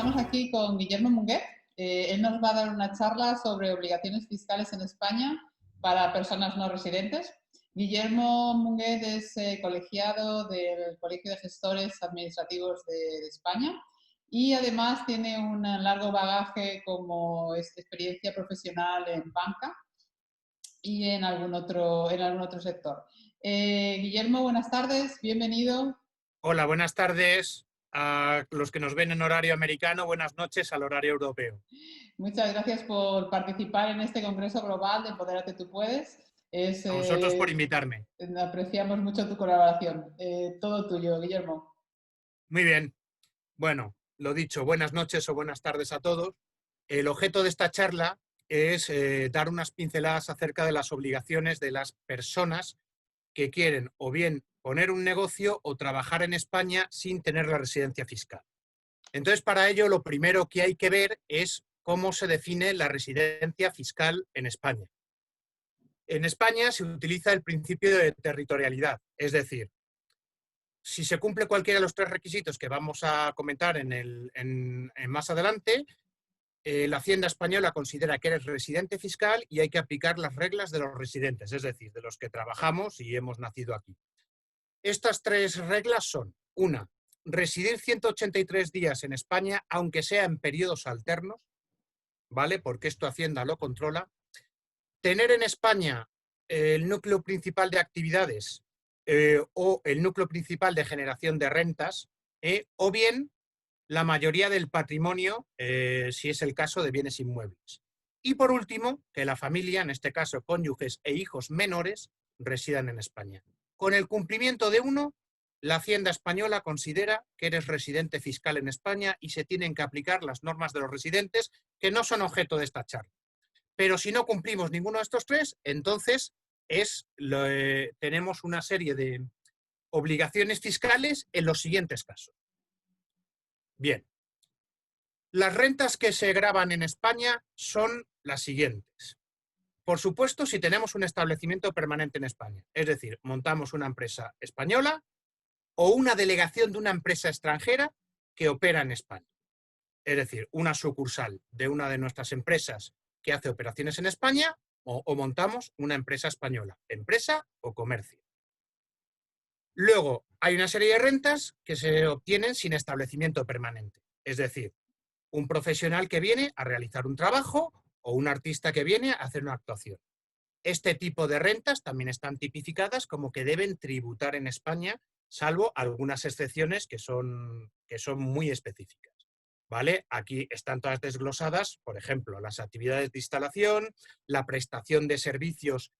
estamos aquí con Guillermo Munguet. Él nos va a dar una charla sobre obligaciones fiscales en España para personas no residentes. Guillermo Munguet es colegiado del Colegio de Gestores Administrativos de España y además tiene un largo bagaje como experiencia profesional en banca y en algún otro sector. Guillermo, buenas tardes, bienvenido. Hola, buenas tardes a los que nos ven en horario americano, buenas noches al horario europeo. Muchas gracias por participar en este Congreso Global de Empodérate Tú Puedes. A vosotros por invitarme. Apreciamos mucho tu colaboración. Todo tuyo, Guillermo. Muy bien. Bueno, lo dicho, buenas noches o buenas tardes a todos. El objeto de esta charla es dar unas pinceladas acerca de las obligaciones de las personas que quieren o bien poner un negocio o trabajar en España sin tener la residencia fiscal. Entonces, para ello, lo primero que hay que ver es cómo se define la residencia fiscal en España. En España se utiliza el principio de territorialidad, es decir, si se cumple cualquiera de los tres requisitos que vamos a comentar más adelante, la Hacienda española considera que eres residente fiscal y hay que aplicar las reglas de los residentes, es decir, de los que trabajamos y hemos nacido aquí. Estas tres reglas son: una, residir 183 días en España, aunque sea en periodos alternos, ¿vale? Porque esto Hacienda lo controla. Tener en España el núcleo principal de actividades o el núcleo principal de generación de rentas, o bien la mayoría del patrimonio, si es el caso de bienes inmuebles. Y por último, que la familia, en este caso cónyuges e hijos menores, residan en España. Con el cumplimiento de uno, la Hacienda española considera que eres residente fiscal en España y se tienen que aplicar las normas de los residentes, que no son objeto de esta charla. Pero si no cumplimos ninguno de estos tres, entonces tenemos una serie de obligaciones fiscales en los siguientes casos. Bien, las rentas que se gravan en España son las siguientes. Por supuesto, si tenemos un establecimiento permanente en España, es decir, montamos una empresa española o una delegación de una empresa extranjera que opera en España. Es decir, una sucursal de una de nuestras empresas que hace operaciones en España o montamos una empresa española, empresa o comercio. Luego, hay una serie de rentas que se obtienen sin establecimiento permanente. Es decir, un profesional que viene a realizar un trabajo o un artista que viene a hacer una actuación. Este tipo de rentas también están tipificadas como que deben tributar en España, salvo algunas excepciones que son muy específicas. ¿Vale? Aquí están todas desglosadas, por ejemplo, las actividades de instalación, la prestación de servicios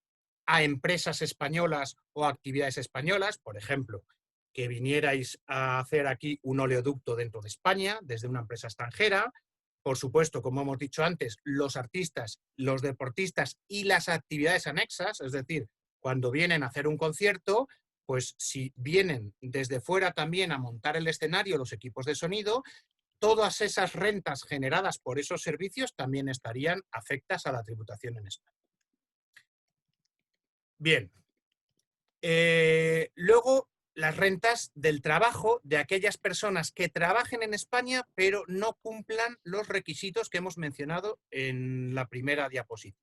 a empresas españolas o actividades españolas, por ejemplo, que vinierais a hacer aquí un oleoducto dentro de España, desde una empresa extranjera. Por supuesto, como hemos dicho antes, los artistas, los deportistas y las actividades anexas, es decir, cuando vienen a hacer un concierto, pues si vienen desde fuera también a montar el escenario, los equipos de sonido, todas esas rentas generadas por esos servicios también estarían afectas a la tributación en España. Bien. Luego, las rentas del trabajo de aquellas personas que trabajen en España pero no cumplan los requisitos que hemos mencionado en la primera diapositiva.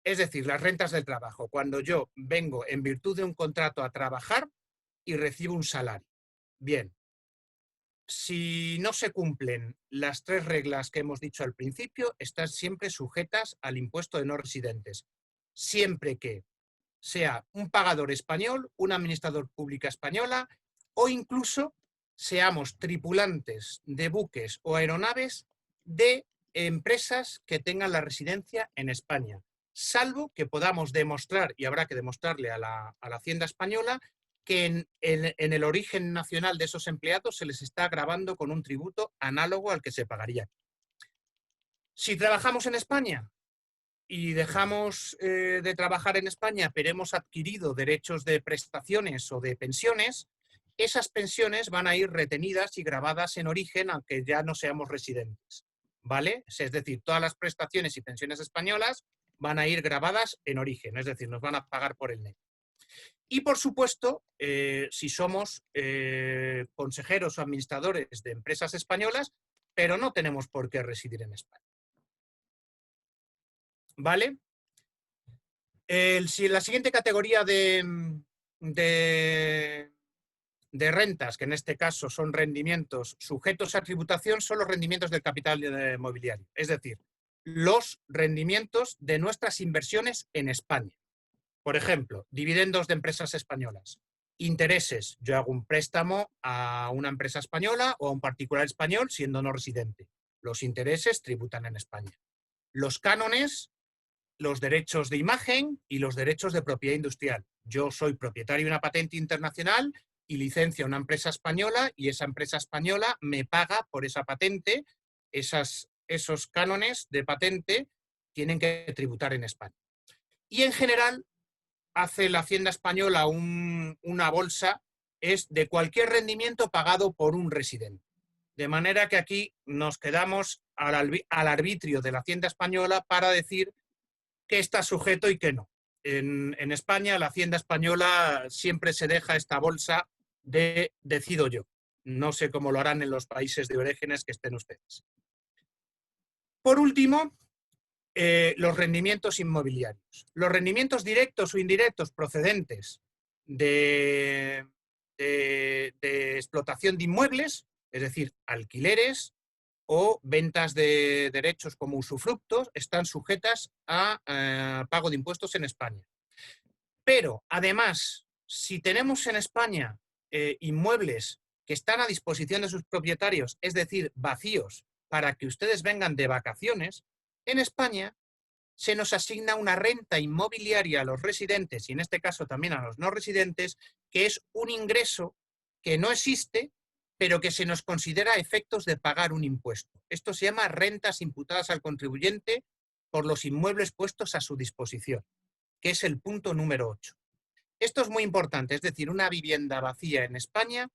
Es decir, las rentas del trabajo, cuando yo vengo en virtud de un contrato a trabajar y recibo un salario. Bien, si no se cumplen las tres reglas que hemos dicho al principio, están siempre sujetas al impuesto de no residentes, siempre que sea un pagador español, un administrador pública española o incluso seamos tripulantes de buques o aeronaves de empresas que tengan la residencia en España, salvo que podamos demostrar, y habrá que demostrarle a la Hacienda española, que en el origen nacional de esos empleados se les está gravando con un tributo análogo al que se pagaría. Si trabajamos en España y dejamos de trabajar en España, pero hemos adquirido derechos de prestaciones o de pensiones, esas pensiones van a ir retenidas y gravadas en origen, aunque ya no seamos residentes, ¿vale? Es decir, todas las prestaciones y pensiones españolas van a ir gravadas en origen, es decir, nos van a pagar por el neto. Y, por supuesto, si somos consejeros o administradores de empresas españolas, pero no tenemos por qué residir en España. ¿Vale? La siguiente categoría de rentas, que en este caso son rendimientos sujetos a tributación, son los rendimientos del capital mobiliario, es decir, los rendimientos de nuestras inversiones en España. Por ejemplo, dividendos de empresas españolas, intereses. Yo hago un préstamo a una empresa española o a un particular español siendo no residente. Los intereses tributan en España. Los cánones, los derechos de imagen y los derechos de propiedad industrial. Yo soy propietario de una patente internacional y licencio a una empresa española y esa empresa española me paga por esa patente. Esos cánones de patente tienen que tributar en España. Y en general hace la Hacienda Española una bolsa es de cualquier rendimiento pagado por un residente. De manera que aquí nos quedamos al arbitrio de la Hacienda Española para decir qué está sujeto y qué no. En España, la Hacienda Española siempre se deja esta bolsa de decido yo. No sé cómo lo harán en los países de orígenes que estén ustedes. Por último, los rendimientos inmobiliarios. Los rendimientos directos o indirectos procedentes de explotación de inmuebles, es decir, alquileres o ventas de derechos como usufructos, están sujetas a pago de impuestos en España. Pero, además, si tenemos en España inmuebles que están a disposición de sus propietarios, es decir, vacíos, para que ustedes vengan de vacaciones, en España se nos asigna una renta inmobiliaria a los residentes, y en este caso también a los no residentes, que es un ingreso que no existe, pero que se nos considera a efectos de pagar un impuesto. Esto se llama rentas imputadas al contribuyente por los inmuebles puestos a su disposición, que es el punto número 8. Esto es muy importante, es decir, una vivienda vacía en España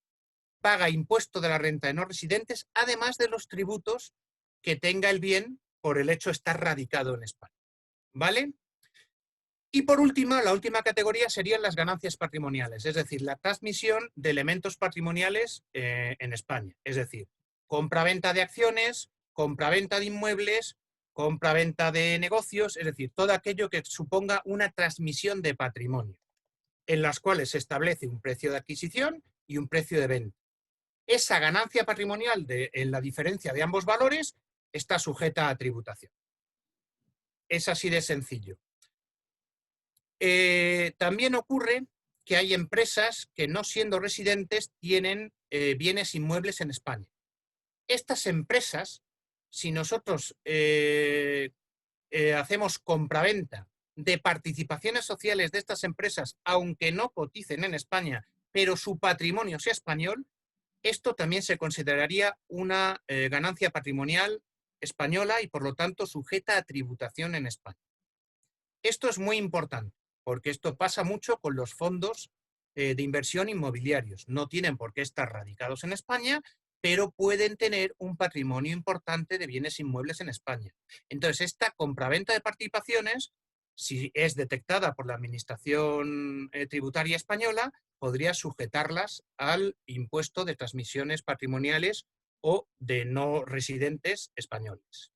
paga impuesto de la renta de no residentes, además de los tributos que tenga el bien por el hecho de estar radicado en España. ¿Vale? Y por último, la última categoría serían las ganancias patrimoniales, es decir, la transmisión de elementos patrimoniales en España. Es decir, compra-venta de acciones, compra-venta de inmuebles, compra-venta de negocios, es decir, todo aquello que suponga una transmisión de patrimonio, en las cuales se establece un precio de adquisición y un precio de venta. Esa ganancia patrimonial en la diferencia de ambos valores está sujeta a tributación. Es así de sencillo. También ocurre que hay empresas que, no siendo residentes, tienen bienes inmuebles en España. Estas empresas, si nosotros hacemos compraventa de participaciones sociales de estas empresas, aunque no coticen en España, pero su patrimonio sea español, esto también se consideraría una ganancia patrimonial española y, por lo tanto, sujeta a tributación en España. Esto es muy importante, porque esto pasa mucho con los fondos de inversión inmobiliarios. No tienen por qué estar radicados en España, pero pueden tener un patrimonio importante de bienes inmuebles en España. Entonces, esta compraventa de participaciones, si es detectada por la Administración Tributaria Española, podría sujetarlas al impuesto de transmisiones patrimoniales o de no residentes españoles.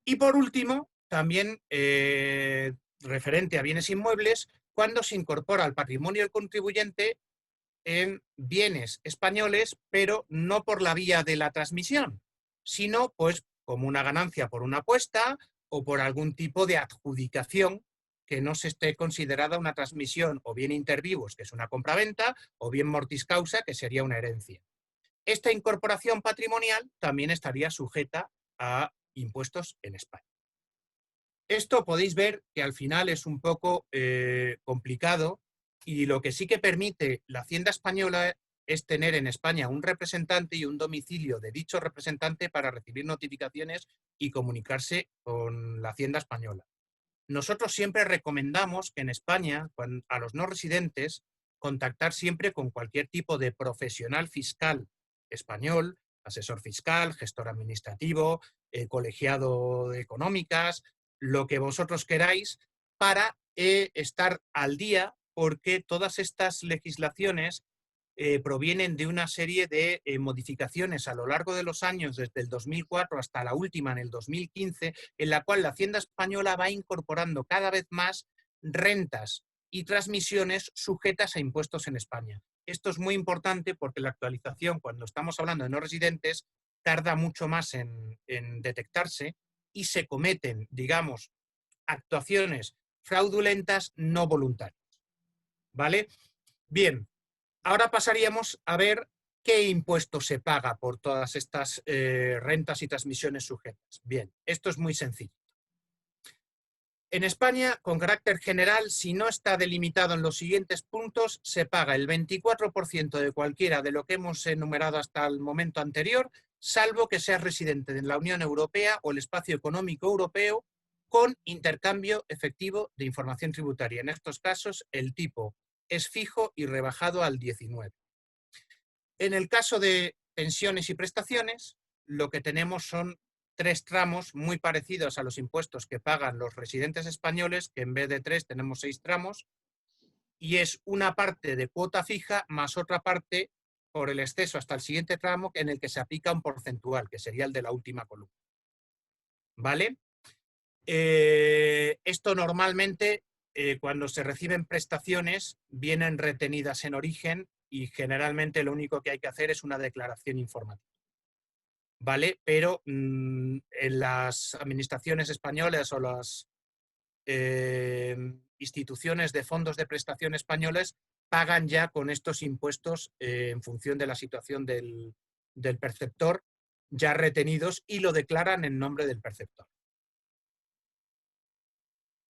Y por último, también referente a bienes inmuebles, cuando se incorpora al patrimonio del contribuyente en bienes españoles, pero no por la vía de la transmisión, sino pues como una ganancia por una apuesta o por algún tipo de adjudicación que no se esté considerada una transmisión, o bien inter vivos, que es una compraventa, o bien mortis causa, que sería una herencia. Esta incorporación patrimonial también estaría sujeta a impuestos en España. Esto podéis ver que al final es un poco complicado, y lo que sí que permite la Hacienda Española es tener en España un representante y un domicilio de dicho representante para recibir notificaciones y comunicarse con la Hacienda Española. Nosotros siempre recomendamos que en España, a los no residentes, contactar siempre con cualquier tipo de profesional fiscal español, asesor fiscal, gestor administrativo, colegiado de económicas, lo que vosotros queráis, para estar al día porque todas estas legislaciones provienen de una serie de modificaciones a lo largo de los años, desde el 2004 hasta la última en el 2015, en la cual la Hacienda española va incorporando cada vez más rentas y transmisiones sujetas a impuestos en España. Esto es muy importante porque la actualización, cuando estamos hablando de no residentes, tarda mucho más en detectarse y se cometen, digamos, actuaciones fraudulentas no voluntarias. ¿Vale? Bien, ahora pasaríamos a ver qué impuesto se paga por todas estas rentas y transmisiones sujetas. Bien, esto es muy sencillo. En España, con carácter general, si no está delimitado en los siguientes puntos, se paga el 24% de cualquiera de lo que hemos enumerado hasta el momento anterior, salvo que sea residente en la Unión Europea o el Espacio Económico Europeo con intercambio efectivo de información tributaria. En estos casos, el tipo es fijo y rebajado al 19%. En el caso de pensiones y prestaciones, lo que tenemos son 3 tramos muy parecidos a los impuestos que pagan los residentes españoles, que en vez de 3 tenemos 6 tramos, y es una parte de cuota fija más otra parte por el exceso hasta el siguiente tramo en el que se aplica un porcentual, que sería el de la última columna. ¿Vale? Esto normalmente, cuando se reciben prestaciones, vienen retenidas en origen y generalmente lo único que hay que hacer es una declaración informativa. ¿Vale? Pero en las administraciones españolas o las instituciones de fondos de prestación españoles pagan ya con estos impuestos en función de la situación del perceptor ya retenidos y lo declaran en nombre del perceptor.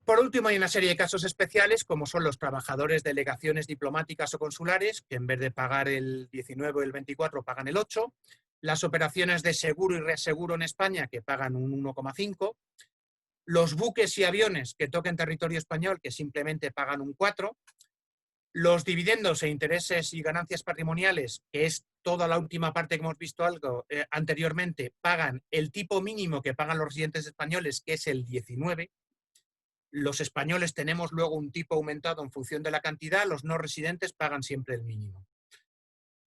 Por último, hay una serie de casos especiales, como son los trabajadores de delegaciones diplomáticas o consulares, que en vez de pagar el 19 o el 24 pagan el 8, las operaciones de seguro y reaseguro en España, que pagan un 1,5, los buques y aviones que toquen territorio español, que simplemente pagan un 4, los dividendos e intereses y ganancias patrimoniales, que es toda la última parte que hemos visto algo anteriormente, pagan el tipo mínimo que pagan los residentes españoles, que es el 19. Los españoles tenemos luego un tipo aumentado en función de la cantidad, los no residentes pagan siempre el mínimo.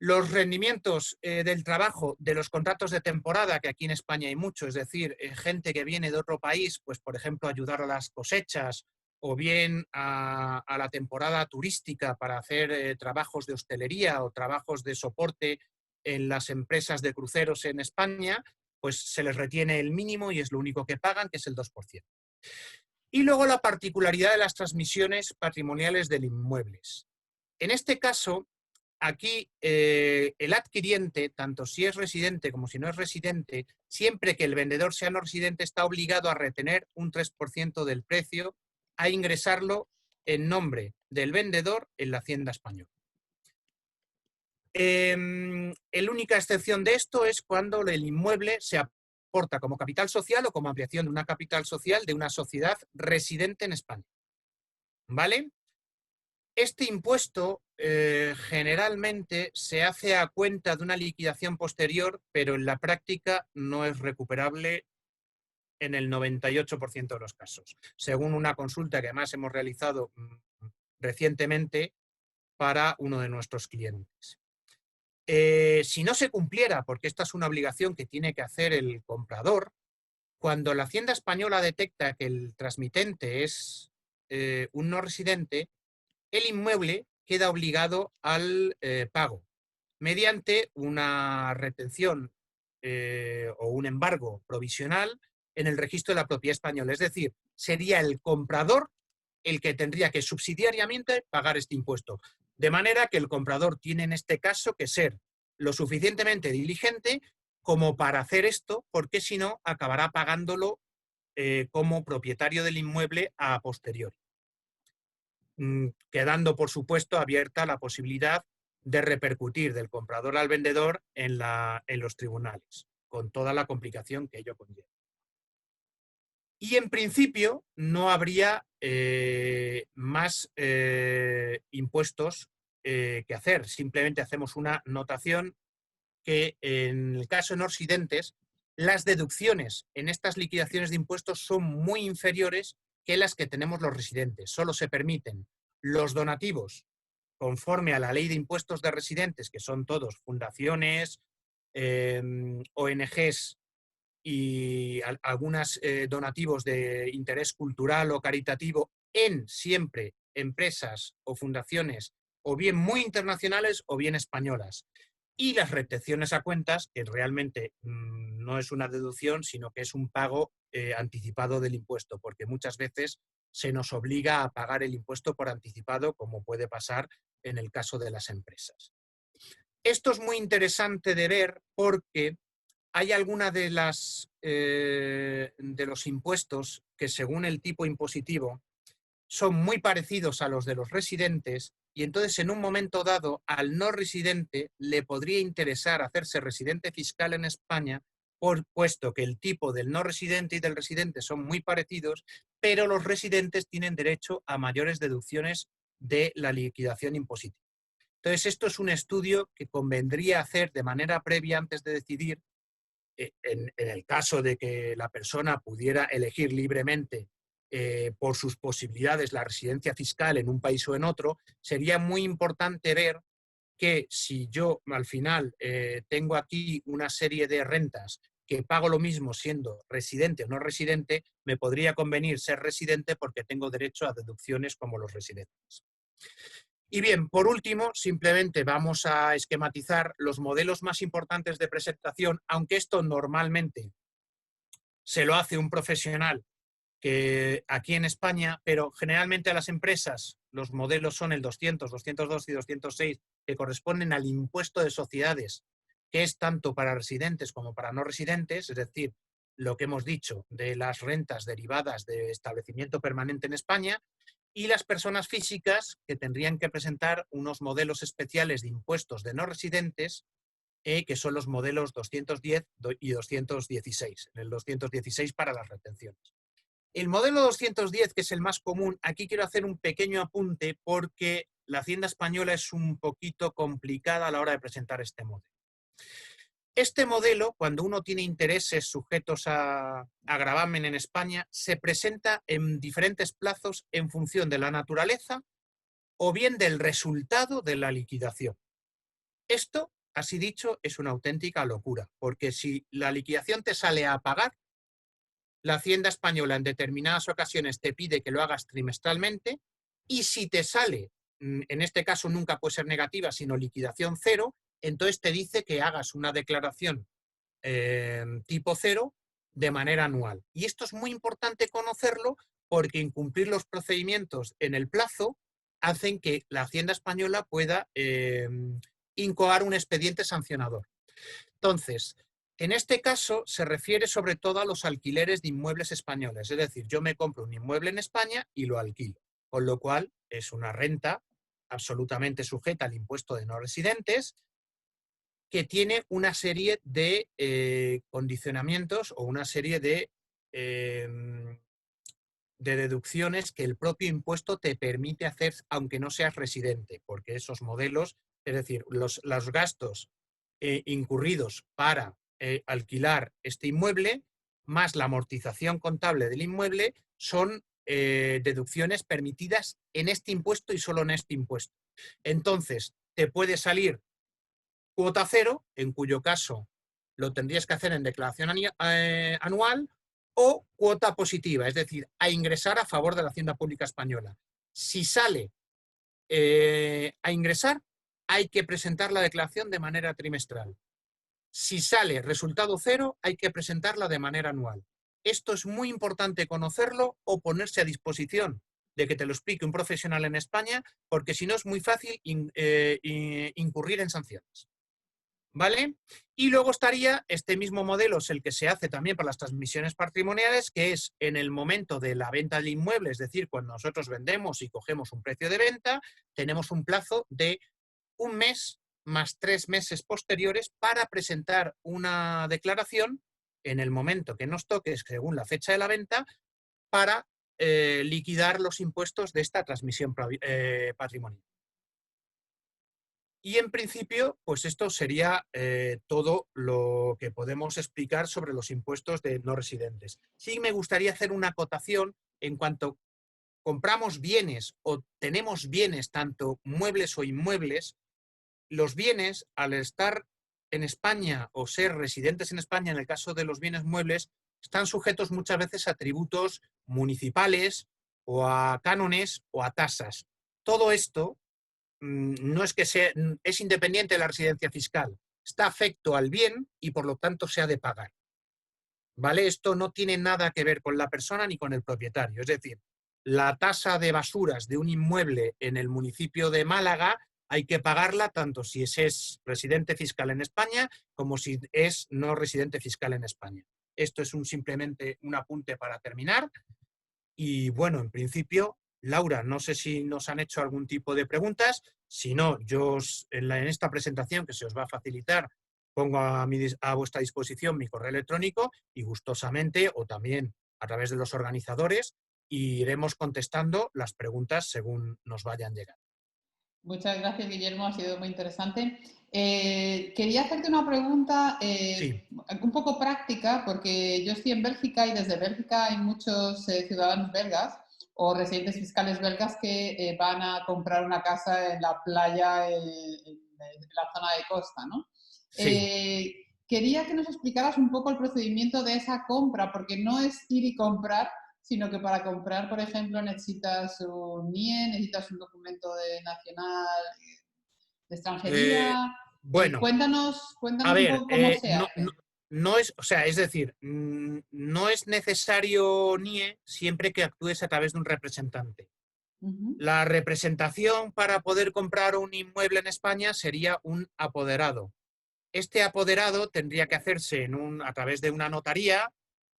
Los rendimientos del trabajo de los contratos de temporada, que aquí en España hay mucho, es decir, gente que viene de otro país, pues por ejemplo ayudar a las cosechas o bien a la temporada turística para hacer trabajos de hostelería o trabajos de soporte en las empresas de cruceros en España, pues se les retiene el mínimo y es lo único que pagan, que es el 2%. Y luego la particularidad de las transmisiones patrimoniales de inmuebles. En este caso, aquí el adquiriente, tanto si es residente como si no es residente, siempre que el vendedor sea no residente, está obligado a retener un 3% del precio, a ingresarlo en nombre del vendedor en la Hacienda española. La única excepción de esto es cuando el inmueble se aporta como capital social o como ampliación de una capital social de una sociedad residente en España. ¿Vale? Este impuesto generalmente se hace a cuenta de una liquidación posterior, pero en la práctica no es recuperable en el 98% de los casos, según una consulta que además hemos realizado recientemente para uno de nuestros clientes. Si no se cumpliera, porque esta es una obligación que tiene que hacer el comprador, cuando la Hacienda española detecta que el transmitente es un no residente, el inmueble queda obligado al pago mediante una retención o un embargo provisional en el registro de la propiedad española. Es decir, sería el comprador el que tendría que subsidiariamente pagar este impuesto. De manera que el comprador tiene en este caso que ser lo suficientemente diligente como para hacer esto, porque si no acabará pagándolo como propietario del inmueble a posteriori. Quedando, por supuesto, abierta la posibilidad de repercutir del comprador al vendedor en los tribunales, con toda la complicación que ello conlleva. Y en principio no habría más impuestos que hacer. Simplemente hacemos una notación que en el caso de no residentes, las deducciones en estas liquidaciones de impuestos son muy inferiores que las que tenemos los residentes. Solo se permiten Los donativos, conforme a la ley de impuestos de residentes, que son todos fundaciones, ONGs y algunos donativos de interés cultural o caritativo en siempre empresas o fundaciones o bien muy internacionales o bien españolas. Y las retenciones a cuentas, que realmente no es una deducción, sino que es un pago anticipado del impuesto, porque muchas veces se nos obliga a pagar el impuesto por anticipado, como puede pasar en el caso de las empresas. Esto es muy interesante de ver porque hay alguna de los impuestos que, según el tipo impositivo, son muy parecidos a los de los residentes, y entonces en un momento dado al no residente le podría interesar hacerse residente fiscal en España, puesto que el tipo del no residente y del residente son muy parecidos, pero los residentes tienen derecho a mayores deducciones de la liquidación impositiva. Entonces, esto es un estudio que convendría hacer de manera previa antes de decidir, en el caso de que la persona pudiera elegir libremente por sus posibilidades la residencia fiscal en un país o en otro. Sería muy importante ver que si yo al final tengo aquí una serie de rentas que pago lo mismo siendo residente o no residente, me podría convenir ser residente porque tengo derecho a deducciones como los residentes. Y bien, por último, simplemente vamos a esquematizar los modelos más importantes de presentación, aunque esto normalmente se lo hace un profesional que aquí en España, pero generalmente a las empresas los modelos son el 200, 202 y 206, que corresponden al impuesto de sociedades, que es tanto para residentes como para no residentes, es decir, lo que hemos dicho de las rentas derivadas de establecimiento permanente en España, y las personas físicas, que tendrían que presentar unos modelos especiales de impuestos de no residentes, que son los modelos 210 y 216, el 216 para las retenciones. El modelo 210, que es el más común, aquí quiero hacer un pequeño apunte porque la Hacienda española es un poquito complicada a la hora de presentar este modelo. Este modelo, cuando uno tiene intereses sujetos a gravamen en España, se presenta en diferentes plazos en función de la naturaleza o bien del resultado de la liquidación. Esto, así dicho, es una auténtica locura, porque si la liquidación te sale a pagar, la Hacienda española en determinadas ocasiones te pide que lo hagas trimestralmente, y si te sale, en este caso nunca puede ser negativa, sino liquidación cero, entonces te dice que hagas una declaración tipo cero de manera anual. Y esto es muy importante conocerlo porque incumplir los procedimientos en el plazo hacen que la Hacienda española pueda incoar un expediente sancionador. Entonces, en este caso se refiere sobre todo a los alquileres de inmuebles españoles. Es decir, yo me compro un inmueble en España y lo alquilo, con lo cual es una renta absolutamente sujeta al impuesto de no residentes, que tiene una serie de condicionamientos o una serie de deducciones que el propio impuesto te permite hacer aunque no seas residente, porque esos modelos, es decir, los gastos incurridos para alquilar este inmueble, más la amortización contable del inmueble, son deducciones permitidas en este impuesto y solo en este impuesto. Entonces, te puede salir cuota cero, en cuyo caso lo tendrías que hacer en declaración anual, o cuota positiva, es decir, a ingresar a favor de la Hacienda Pública Española. Si sale a ingresar, hay que presentar la declaración de manera trimestral. Si sale resultado cero, hay que presentarla de manera anual. Esto es muy importante conocerlo o ponerse a disposición de que te lo explique un profesional en España, porque si no es muy fácil incurrir en sanciones. ¿Vale? Y luego estaría este mismo modelo, es el que se hace también para las transmisiones patrimoniales, que es en el momento de la venta del inmueble, es decir, cuando nosotros vendemos y cogemos un precio de venta, tenemos un plazo de un mes más 3 meses posteriores para presentar una declaración en el momento que nos toque, según la fecha de la venta, para liquidar los impuestos de esta transmisión patrimonial. Y en principio, pues esto sería todo lo que podemos explicar sobre los impuestos de no residentes. Sí me gustaría hacer una acotación en cuanto compramos bienes o tenemos bienes, tanto muebles o inmuebles, los bienes, al estar en España o ser residentes en España, en el caso de los bienes muebles, están sujetos muchas veces a tributos municipales o a cánones o a tasas. Todo esto no es que sea, es independiente de la residencia fiscal, está afecto al bien y por lo tanto se ha de pagar. ¿Vale? Esto no tiene nada que ver con la persona ni con el propietario. Es decir, la tasa de basuras de un inmueble en el municipio de Málaga hay que pagarla tanto si es residente fiscal en España como si es no residente fiscal en España. Esto es simplemente un apunte para terminar. Y bueno, en principio, Laura, no sé si nos han hecho algún tipo de preguntas. Si no, yo en esta presentación que se os va a facilitar, pongo a vuestra disposición mi correo electrónico y gustosamente, o también a través de los organizadores, iremos contestando las preguntas según nos vayan llegando. Muchas gracias, Guillermo, ha sido muy interesante. Quería hacerte una pregunta Sí. un poco práctica, porque yo estoy en Bélgica y desde Bélgica hay muchos ciudadanos belgas o residentes fiscales belgas que van a comprar una casa en la playa, en la zona de costa, ¿no? Sí. Quería que nos explicaras un poco el procedimiento de esa compra, porque no es ir y comprar, sino que para comprar, por ejemplo, necesitas un NIE, necesitas un documento nacional de Eh, extranjería. bueno, a Cuéntanos un ver, poco cómo se hace. no es, o sea, es decir, no es necesario NIE siempre que actúes a través de un representante. Ujú. La representación para poder comprar un inmueble en España sería un apoderado. Este apoderado tendría que hacerse a través de una notaría,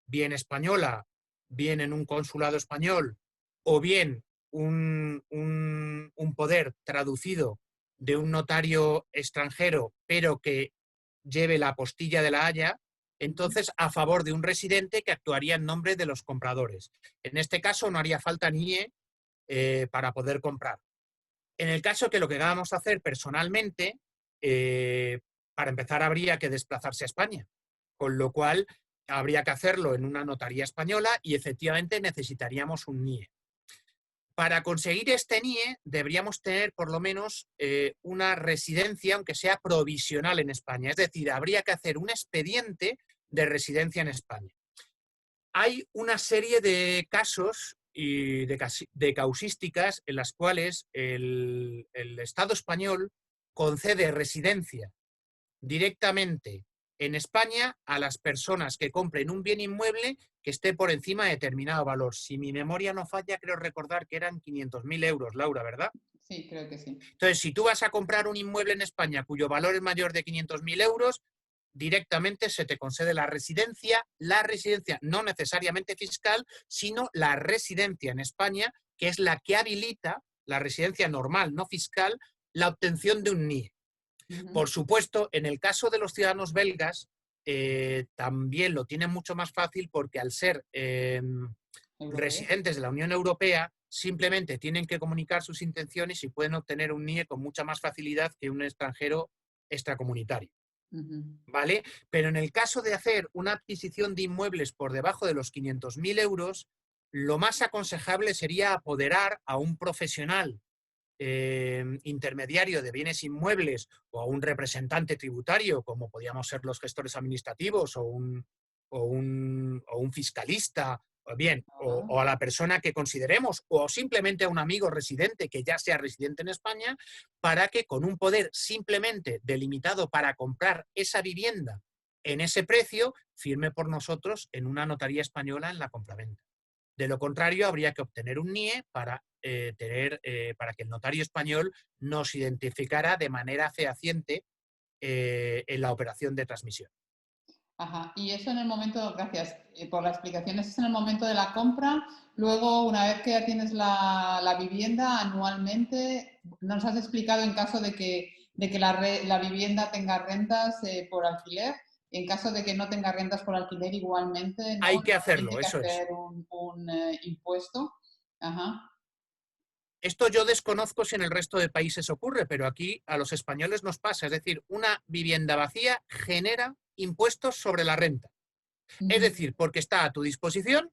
bien española, bien en un consulado español, o bien un poder traducido de un notario extranjero, pero que lleve la apostilla de la Haya, Ujú. entonces a favor de un residente que actuaría en nombre de los compradores. En este caso no haría falta NIE para poder comprar. En el caso que lo que vamos a hacer personalmente, para empezar habría que desplazarse a España, con lo cual habría que hacerlo en una notaría española y efectivamente necesitaríamos un NIE. Para conseguir este NIE deberíamos tener por lo menos una residencia, aunque sea provisional en España. Es decir, habría que hacer un expediente de residencia en España. Hay una serie de casos y de causísticas en las cuales el Estado español concede residencia directamente en España a las personas que compren un bien inmueble que esté por encima de determinado valor. Si mi memoria no falla, creo recordar que eran 500.000 euros, Laura, ¿verdad? Sí, creo que sí. Entonces, si tú vas a comprar un inmueble en España cuyo valor es mayor de 500.000 euros, directamente se te concede la residencia no necesariamente fiscal, sino la residencia en España, que es la que habilita la residencia normal, no fiscal, la obtención de un NIE. Ujú. Por supuesto, en el caso de los ciudadanos belgas, también lo tienen mucho más fácil porque al ser Europeos. residentes de la Unión Europea, simplemente tienen que comunicar sus intenciones y pueden obtener un NIE con mucha más facilidad que un extranjero extracomunitario. Ujú. ¿Vale? Pero en el caso de hacer una adquisición de inmuebles por debajo de los 500.000 euros, lo más aconsejable sería apoderar a un profesional intermediario de bienes inmuebles o a un representante tributario, como podíamos ser los gestores administrativos o un fiscalista, o bien, Ah. o a la persona que consideremos, o simplemente a un amigo residente que ya sea residente en España, para que con un poder simplemente delimitado para comprar esa vivienda en ese precio, firme por nosotros en una notaría española en la compraventa. De lo contrario, habría que obtener un NIE para para que el notario español nos identificara de manera fehaciente en la operación de transmisión. Ajá. Y eso en el momento, gracias por la explicación, eso es en el momento de la compra. Luego, una vez que ya tienes la vivienda anualmente, nos has explicado en caso de que la vivienda tenga rentas por alquiler. En caso de que no tenga rentas por alquiler, igualmente, ¿no? Hay que Tiene hacerlo, que eso es. hacer un impuesto. Ajá. Esto yo desconozco si en el resto de países ocurre, pero aquí a los españoles nos pasa. Es decir, una vivienda vacía genera impuestos sobre la renta. Es Ujú. decir, porque está a tu disposición,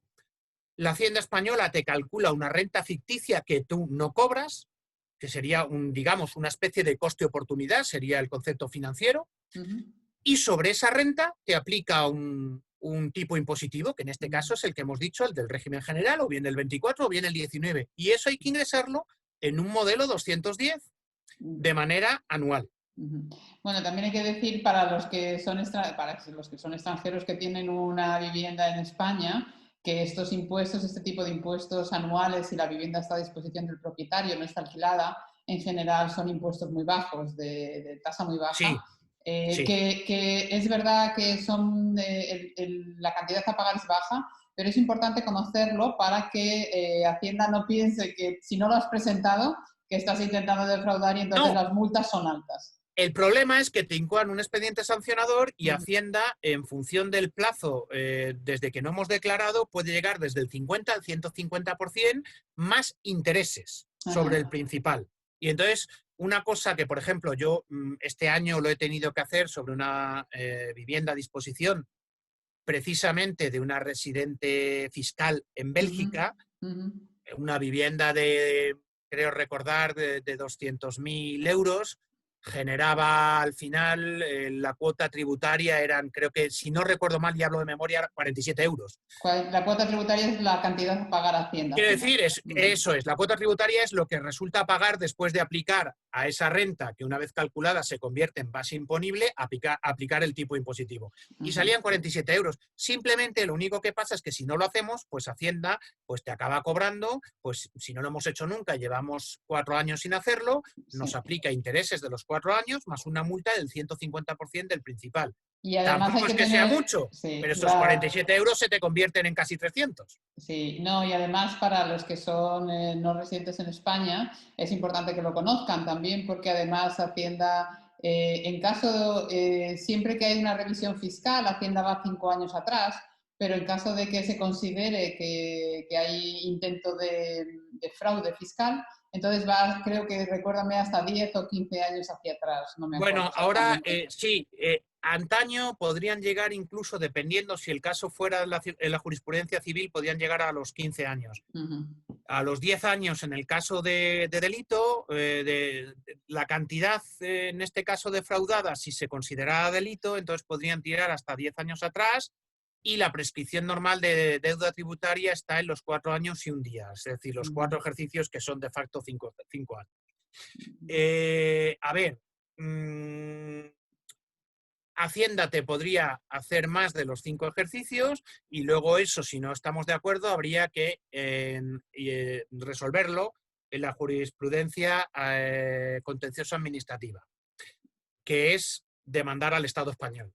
la Hacienda española te calcula una renta ficticia que tú no cobras, que sería, digamos, una especie de coste-oportunidad, sería el concepto financiero, y sobre esa renta te aplica un tipo impositivo, que en este caso es el que hemos dicho, el del régimen general, o bien el 24 o bien el 19. Y eso hay que ingresarlo en un modelo 210 de manera anual. Bueno, también hay que decir para los que son extranjeros que tienen una vivienda en España, que estos impuestos, este tipo de impuestos anuales, si la vivienda está a disposición del propietario, no está alquilada, en general son impuestos muy bajos, de tasa muy baja. Sí, sí. Que es verdad que la cantidad a pagar es baja, pero es importante conocerlo para que Hacienda no piense que si no lo has presentado, que estás intentando defraudar y entonces No. las multas son altas. El problema es que te incoan un expediente sancionador y Hacienda, en función del plazo desde que no hemos declarado, puede llegar desde el 50 al 150% más intereses sobre el principal. Y entonces, una cosa que, por ejemplo, yo este año lo he tenido que hacer sobre una vivienda a disposición precisamente de una residente fiscal en Bélgica, una vivienda de, creo recordar, de 200.000 euros, generaba al final la cuota tributaria eran, creo que, si no recuerdo mal y hablo de memoria, 47 euros. La cuota tributaria es la cantidad a pagar a Hacienda. Quiero decir, eso es, la cuota tributaria es lo que resulta pagar después de aplicar a esa renta, que una vez calculada se convierte en base imponible, aplicar el tipo impositivo. Y salían 47 euros. Simplemente lo único que pasa es que si no lo hacemos, pues Hacienda pues te acaba cobrando, pues si no lo hemos hecho nunca, llevamos 4 años sin hacerlo, nos aplica intereses de los 4 años más una multa del 150% del principal. Y además tampoco hay es que que sea mucho, pero esos 47 euros se te convierten en casi 300. Sí, no, y además para los que son no residentes en España es importante que lo conozcan también porque además Hacienda, en caso, siempre que hay una revisión fiscal, Hacienda va 5 años atrás, pero en caso de que se considere que hay intento de fraude fiscal, entonces va, creo que recuérdame, hasta 10 o 15 años hacia atrás, no me acuerdo. Bueno, ahora sí, antaño podrían llegar incluso, dependiendo si el caso fuera en la jurisprudencia civil, podrían llegar a los 15 años. A los 10 años en el caso de delito, la cantidad en este caso defraudada, si se considera delito, entonces podrían tirar hasta 10 años atrás y la prescripción normal de deuda tributaria está en los 4 años y un día, es decir, los 4 ejercicios que son de facto 5 años. A ver, Hacienda te podría hacer más de los 5 ejercicios y luego eso, si no estamos de acuerdo, habría que resolverlo en la jurisprudencia contencioso administrativa, que es demandar al Estado español.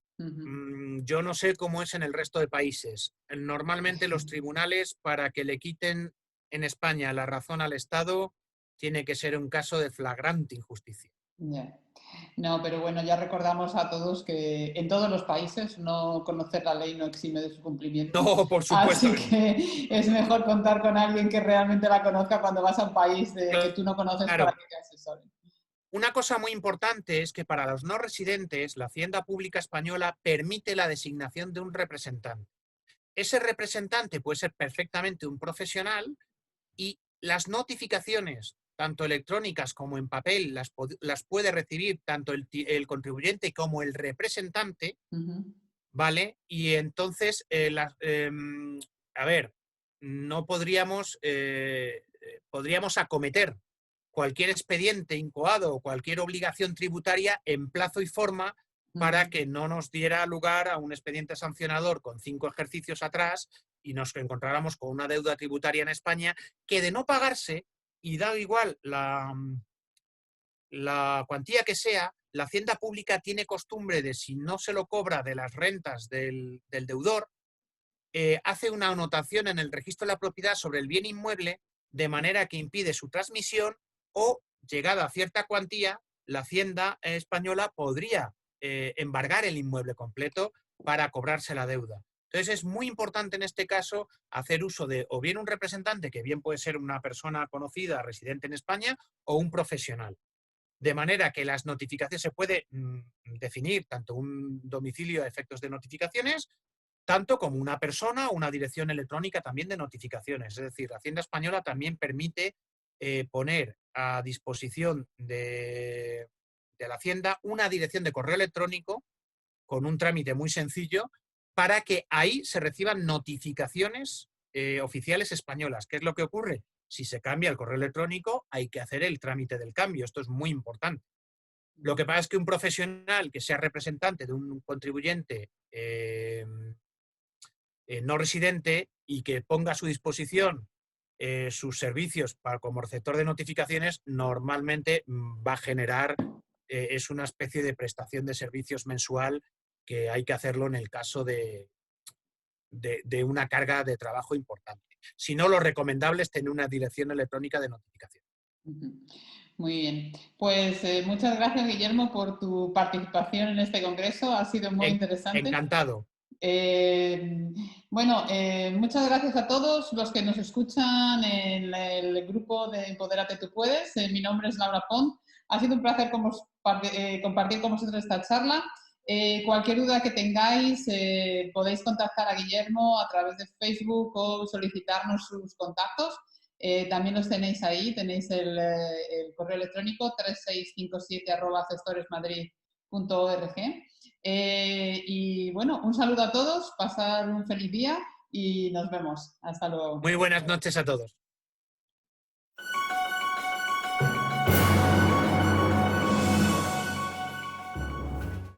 Yo no sé cómo es en el resto de países. Normalmente los tribunales, para que le quiten en España la razón al Estado, tiene que ser un caso de flagrante injusticia. No, pero bueno, ya recordamos a todos que en todos los países no conocer la ley no exime de su cumplimiento. No, por supuesto. Así que es mejor contar con alguien que realmente la conozca cuando vas a un país que tú no conoces para que te asesoren. Una cosa muy importante es que para los no residentes, la Hacienda Pública Española permite la designación de un representante. Ese representante puede ser perfectamente un profesional y las notificaciones, tanto electrónicas como en papel, las puede recibir tanto el contribuyente como el representante, ¿vale? Y entonces, a ver, no podríamos acometer cualquier expediente incoado o cualquier obligación tributaria en plazo y forma para que no nos diera lugar a un expediente sancionador con 5 ejercicios atrás y nos encontráramos con una deuda tributaria en España que, de no pagarse, y da igual la cuantía que sea, la Hacienda Pública tiene costumbre de, si no se lo cobra de las rentas del deudor, hace una anotación en el registro de la propiedad sobre el bien inmueble, de manera que impide su transmisión, o, llegada a cierta cuantía, la Hacienda española podría embargar el inmueble completo para cobrarse la deuda. Entonces es muy importante en este caso hacer uso de o bien un representante, que bien puede ser una persona conocida, residente en España, o un profesional. De manera que las notificaciones se puede definir tanto un domicilio a efectos de notificaciones tanto como una persona o una dirección electrónica también de notificaciones. Es decir, Hacienda Española también permite poner a disposición de la Hacienda una dirección de correo electrónico con un trámite muy sencillo para que ahí se reciban notificaciones oficiales españolas. ¿Qué es lo que ocurre? Si se cambia el correo electrónico, hay que hacer el trámite del cambio. Esto es muy importante. Lo que pasa es que un profesional que sea representante de un contribuyente no residente y que ponga a su disposición sus servicios como receptor de notificaciones, normalmente va a generar, es una especie de prestación de servicios mensual que hay que hacerlo en el caso de una carga de trabajo importante. Si no, lo recomendable es tener una dirección electrónica de notificación. Muy bien. Pues muchas gracias, Guillermo, por tu participación en este congreso. Ha sido muy interesante. Encantado. Muchas gracias a todos los que nos escuchan en el grupo de Empodérate Tú Puedes. Mi nombre es Laura Pont. Ha sido un placer compartir con vosotros esta charla. Cualquier duda que tengáis, podéis contactar a Guillermo a través de Facebook o solicitarnos sus contactos. También los tenéis ahí, tenéis el correo electrónico 3657@gestoresmadrid.org. Y bueno, un saludo a todos, pasar un feliz día y nos vemos. Hasta luego. Muy buenas noches a todos.